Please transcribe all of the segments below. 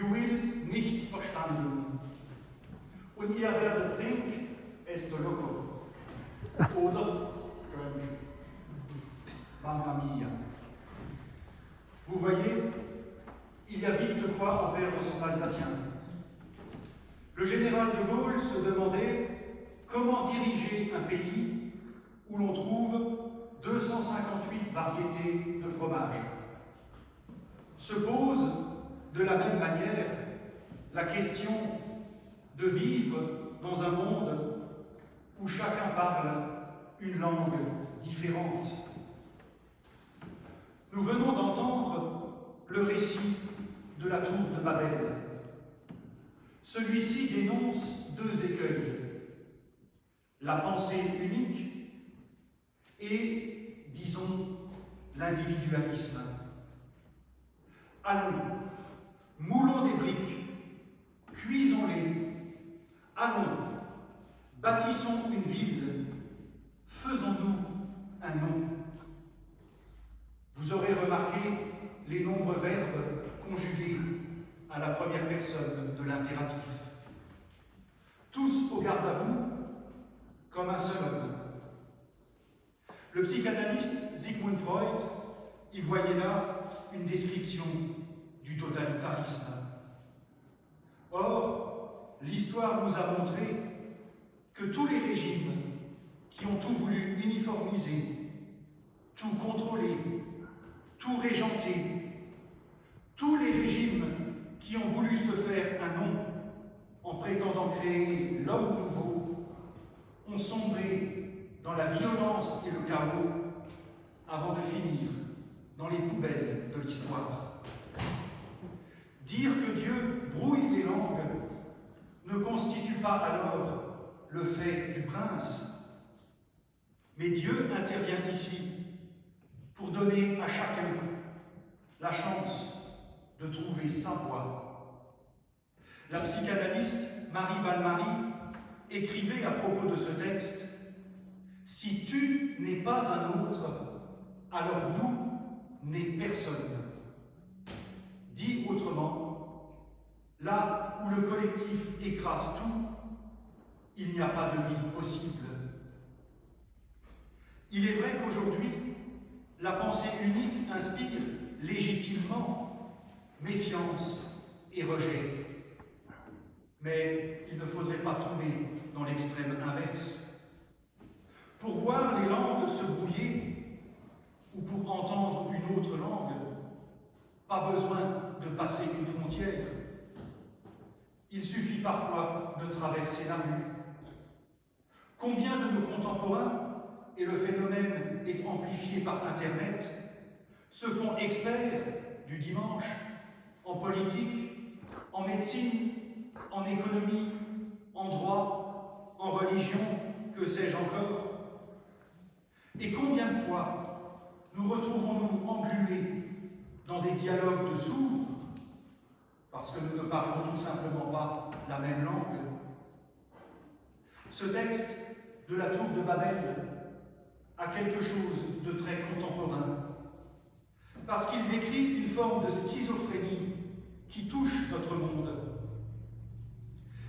You will nichts verstanden. Und ihr werdet Drink esto loco. Oder Drunk. Mamma mia. Vous voyez, il y a vite de quoi en perdre son alsacien. Le général de Gaulle se demandait comment diriger un pays où l'on trouve 258 variétés de fromage. Se pose de la même manière la question de vivre dans un monde où chacun parle une langue différente. Nous venons d'entendre le récit de la tour de Babel. Celui-ci dénonce deux écueils, la pensée unique et, disons, l'individualisme. Allons, moulons des briques, cuisons-les, allons, bâtissons une ville, faisons-nous un nom. Vous aurez remarqué les nombreux verbes conjugués à la première personne de l'impératif. Tous au garde à vous, comme un seul homme. Le psychanalyste Sigmund Freud y voyait là une description du totalitarisme. Or, l'histoire nous a montré que tous les régimes qui ont tout voulu uniformiser, tout contrôler, tout régenter, tous les régimes qui ont voulu se faire un nom en prétendant créer l'homme nouveau, ont sombré dans la violence et le chaos avant de finir dans les poubelles de l'histoire. Dire que Dieu brouille les langues ne constitue pas alors le fait du prince, mais Dieu intervient ici pour donner à chacun la chance de trouver sa voie. La psychanalyste Marie Balmary écrivait à propos de ce texte « Si tu n'es pas un autre, alors nous n'est personne ». Dit autrement, là où le collectif écrase tout, il n'y a pas de vie possible. Il est vrai qu'aujourd'hui, la pensée unique inspire légitimement méfiance et rejet. Mais il ne faudrait pas tomber dans l'extrême inverse. Pour voir les langues se brouiller ou pour entendre une autre langue, pas besoin de passer une frontière. Il suffit parfois de traverser la rue. Combien de nos contemporains, et le phénomène est amplifié par Internet, se font experts du dimanche en politique, en médecine, en économie, en droit, en religion, que sais-je encore. Et combien de fois nous retrouvons-nous englués dans des dialogues de sourds, parce que nous ne parlons tout simplement pas la même langue. Ce texte de la tour de Babel a quelque chose de très contemporain, parce qu'il décrit une forme de schizophrénie qui touche notre monde.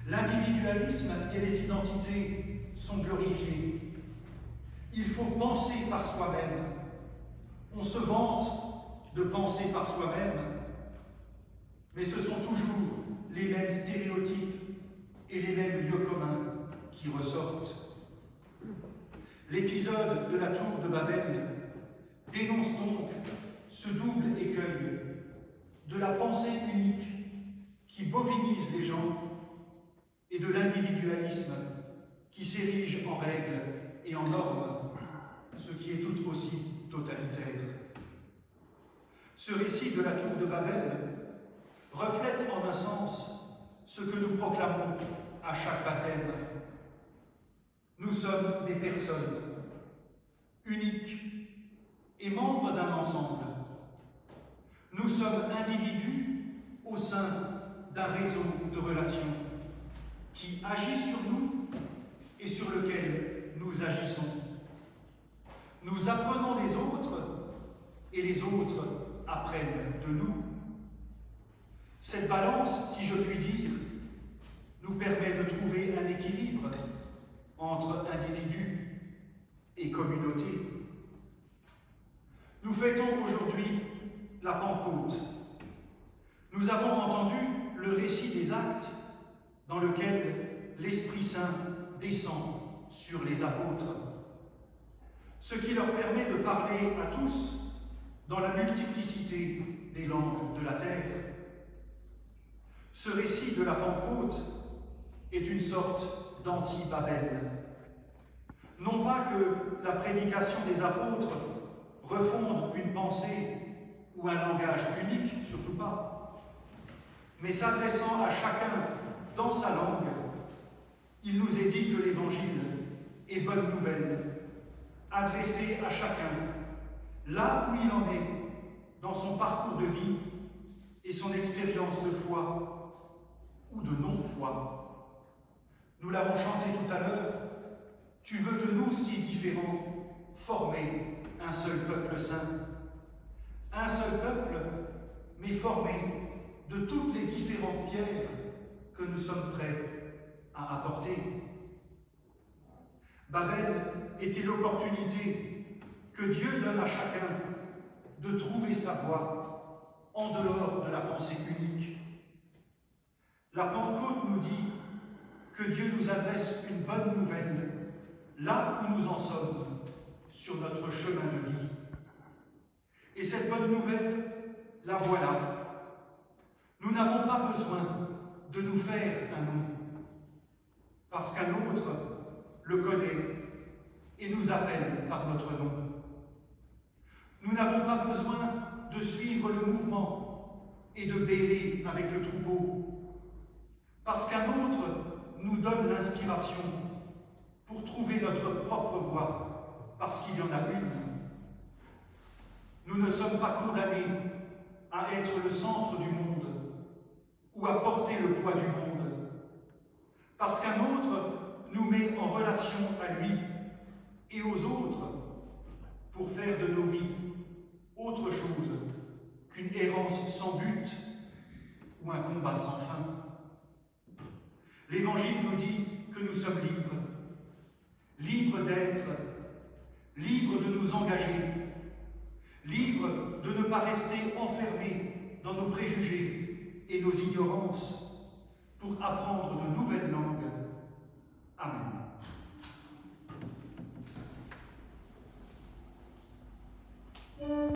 L'individualisme et les identités sont glorifiés. Il faut penser par soi-même. On se vante de penser par soi-même, mais ce sont toujours les mêmes stéréotypes et les mêmes lieux communs qui ressortent. L'épisode de la tour de Babel dénonce donc ce double écueil de la pensée unique qui bovinise les gens et de l'individualisme qui s'érige en règles et en normes, ce qui est tout aussi totalitaire. Ce récit de la tour de Babel reflète en un sens ce que nous proclamons à chaque baptême. Nous sommes des personnes uniques et membres d'un ensemble. Nous sommes individus au sein d'un réseau de relations qui agit sur nous et sur lequel nous agissons. Nous apprenons des autres et les autres apprennent de nous. Cette balance, si je puis dire, nous permet de trouver un équilibre entre individus et communauté. Nous fêtons aujourd'hui la Pentecôte. Nous avons entendu le récit des actes dans lequel l'Esprit Saint descend sur les apôtres, ce qui leur permet de parler à tous dans la multiplicité des langues de la terre. Ce récit de la Pentecôte est une sorte d'anti-Babel. Non pas que la prédication des apôtres refonde une pensée ou un langage unique, surtout pas, mais s'adressant à chacun dans sa langue, il nous est dit que l'Évangile est bonne nouvelle, adressée à chacun, là où il en est, dans son parcours de vie et son expérience de foi ou de non-foi. Nous l'avons chanté tout à l'heure, « Tu veux de nous si différents former un seul peuple saint ». Un seul peuple, mais formé de toutes les différentes pierres que nous sommes prêts à apporter. Babel était l'opportunité que Dieu donne à chacun de trouver sa voie en dehors de la pensée unique. La Pentecôte nous dit que Dieu nous adresse une bonne nouvelle là où nous en sommes sur notre chemin de vie. Et cette bonne nouvelle, la voilà. Nous n'avons pas besoin de nous faire un nom, parce qu'un autre le connaît et nous appelle par notre nom. Nous n'avons pas besoin de suivre le mouvement et de bêler avec le troupeau, parce qu'un autre nous donne l'inspiration pour trouver notre propre voie, parce qu'il y en a une. Nous ne sommes pas condamnés à être le centre du monde ou à porter le poids du monde, parce qu'un autre nous met en relation à lui et aux autres pour faire de nos vies autre chose qu'une errance sans but ou un combat sans fin. L'Évangile nous dit que nous sommes libres, libres d'être, libres de nous engager, libres de ne pas rester enfermés dans nos préjugés et nos ignorances pour apprendre